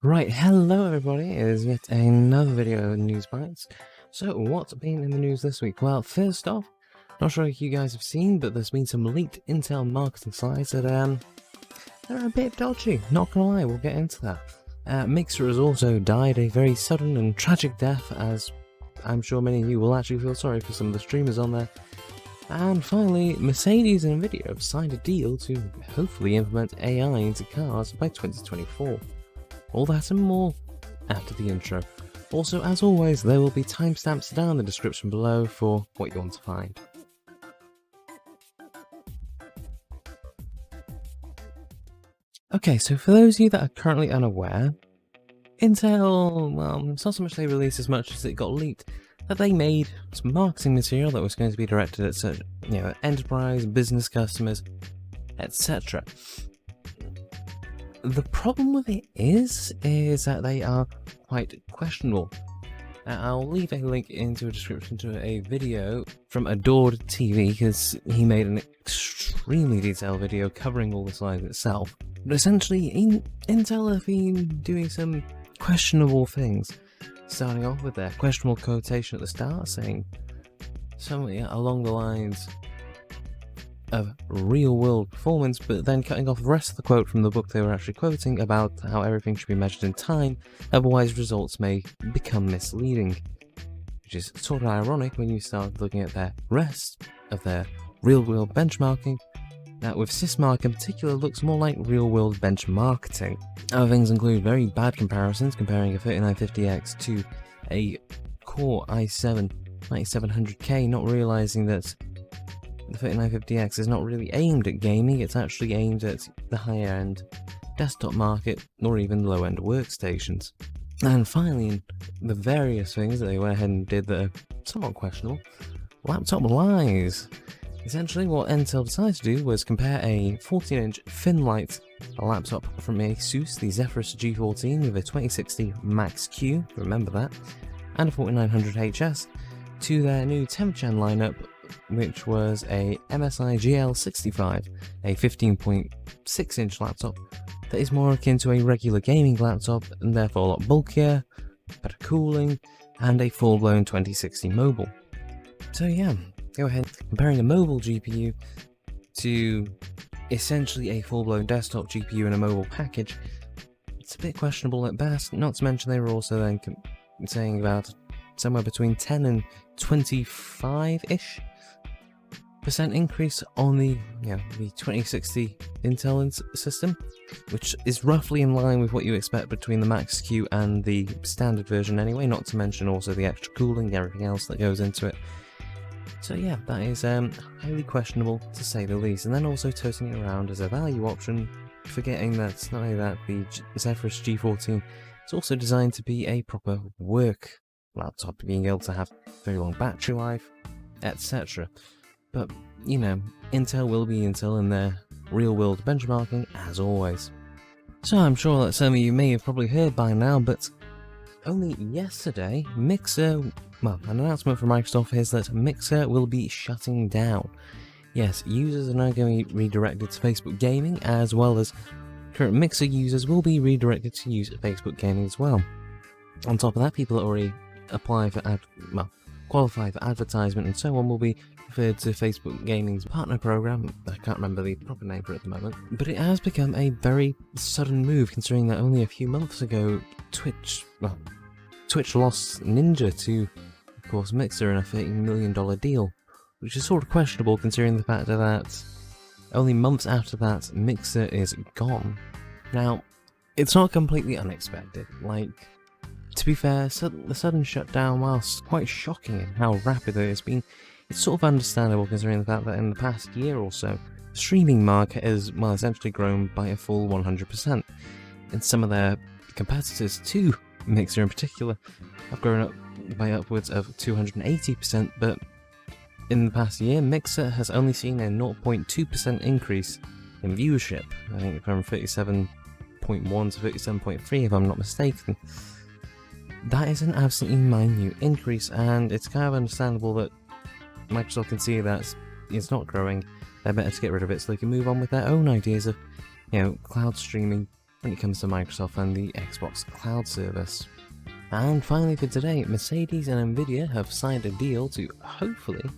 Right, hello everybody, it is yet another video of Newsbytes. So, what's been in the news this week? Well, first off, not sure if you guys have seen, but there's been some leaked Intel marketing slides that, they're a bit dodgy, not gonna lie, we'll get into that. Mixer has also died a very sudden and tragic death, as I'm sure many of you will actually feel sorry for some of the streamers on there. And finally, Mercedes and Nvidia have signed a deal to hopefully implement AI into cars by 2024. All that and more after the intro. Also, as always, there will be timestamps down in the description below for what you want to find. Okay, so for those of you that are currently unaware, Intel, well, it's not so much they released as much as it got leaked, that they made some marketing material that was going to be directed at certain, enterprise, business customers, etc. The problem with it is that they are quite questionable. I'll leave a link into a description to a video from Adored TV because he made an extremely detailed video covering all the slides itself. But essentially, Intel have been doing some questionable things, starting off with their questionable quotation at the start, saying something along the lines of real-world performance, but then cutting off the rest of the quote from the book they were actually quoting about how everything should be measured in time, otherwise results may become misleading. Which is sort of ironic when you start looking at the rest of their real-world benchmarking, that with Sysmark in particular looks more like real-world benchmarking. Other things include very bad comparisons, comparing a 3950X to a Core i7 9700K, not realizing that the 3950X is not really aimed at gaming, it's actually aimed at the higher end desktop market, nor even low-end workstations. And finally, the various things that they went ahead and did that are somewhat questionable, laptop lies. Essentially, what Intel decided to do was compare a 14-inch thin-light laptop from Asus, the Zephyrus G14 with a 2060 Max-Q, remember that, and a 4900HS, to their new 10th gen lineup, which was a MSI GL65, a 15.6-inch laptop that is more akin to a regular gaming laptop and therefore a lot bulkier, better cooling, and a full-blown 2060 mobile. So yeah, go ahead, comparing a mobile GPU to essentially a full-blown desktop GPU in a mobile package, it's a bit questionable at best, not to mention they were also then saying about somewhere between 10 and 25-ish % increase on the 2060 Intel system, which is roughly in line with what you expect between the Max-Q and the standard version anyway, not to mention also the extra cooling and everything else that goes into it. So yeah, that is highly questionable to say the least, and then also toting it around as a value option, forgetting that not only that the Zephyrus G14 is also designed to be a proper work laptop, being able to have very long battery life, etc. But, Intel will be Intel in their real-world benchmarking, as always. So I'm sure that some of you may have probably heard by now, but only yesterday, an announcement from Microsoft is that Mixer will be shutting down. Yes, users are now going to be redirected to Facebook Gaming, as well as current Mixer users will be redirected to use Facebook Gaming as well. On top of that, people that already apply for qualify for advertisement and so on will be referred to Facebook Gaming's partner program. I can't remember the proper name for it at the moment, but it has become a very sudden move considering that only a few months ago Twitch lost Ninja to, of course, Mixer in a $13 million deal, which is sort of questionable considering the fact that only months after that Mixer is gone. Now, it's not completely unexpected, to be fair, the sudden shutdown, whilst quite shocking in how rapid it has been, it's sort of understandable considering the fact that in the past year or so, the streaming market has, essentially grown by a full 100%, and some of their competitors too, Mixer in particular, have grown up by upwards of 280%, but in the past year, Mixer has only seen a 0.2% increase in viewership, I think from 37.1 to 37.3 if I'm not mistaken. That is an absolutely minute increase, and it's kind of understandable that Microsoft can see that it's not growing. They're better to get rid of it so they can move on with their own ideas of, cloud streaming when it comes to Microsoft and the Xbox Cloud service. And finally for today, Mercedes and Nvidia have signed a deal to hopefully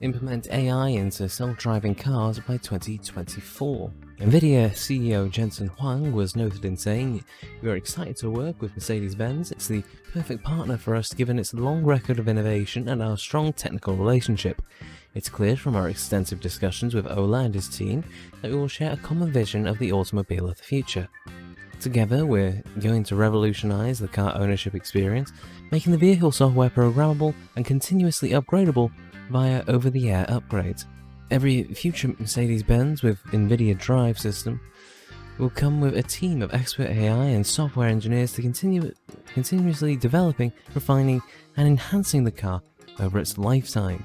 implement AI into self-driving cars by 2024. Nvidia CEO Jensen Huang was noted in saying, "We are excited to work with Mercedes-Benz. It's the perfect partner for us given its long record of innovation and our strong technical relationship. It's clear from our extensive discussions with Ola and his team that we will share a common vision of the automobile of the future. Together, we're going to revolutionize the car ownership experience, making the vehicle software programmable and continuously upgradable via over-the-air upgrades. Every future Mercedes-Benz with Nvidia drive system will come with a team of expert AI and software engineers to continuously developing, refining, and enhancing the car over its lifetime."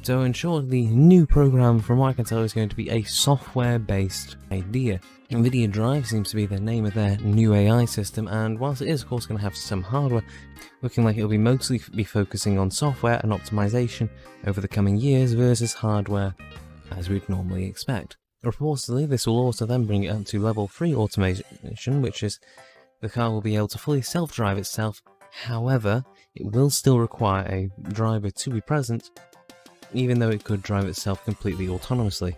So in short, the new program from what I can tell is going to be a software-based idea. Nvidia Drive seems to be the name of their new AI system, and whilst it is of course going to have some hardware, looking like it'll be mostly be focusing on software and optimization over the coming years versus hardware as we'd normally expect. Reportedly, this will also then bring it up to level 3 automation, which is the car will be able to fully self-drive itself. However, it will still require a driver to be present, even though it could drive itself completely autonomously.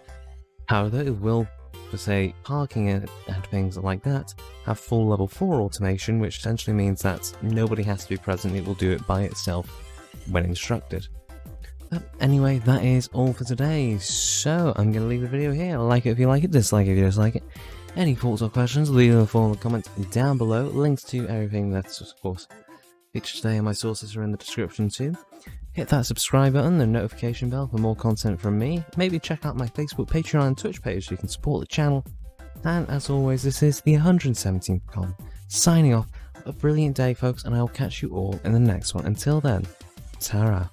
However, it will, for say parking and things like that, have full level 4 automation, which essentially means that nobody has to be present, it will do it by itself when instructed. But anyway, that is all for today, so I'm going to leave the video here. Like it if you like it, dislike it if you dislike it. Any thoughts or questions, leave them in the form of comments down below. Links to everything that's of course featured today and my sources are in the description too. Hit that subscribe button and notification bell for more content from me. Maybe check out my Facebook, Patreon and Twitch page so you can support the channel. And as always, this is the 117th Con, signing off. Have a brilliant day folks, and I will catch you all in the next one. Until then, ta-ra.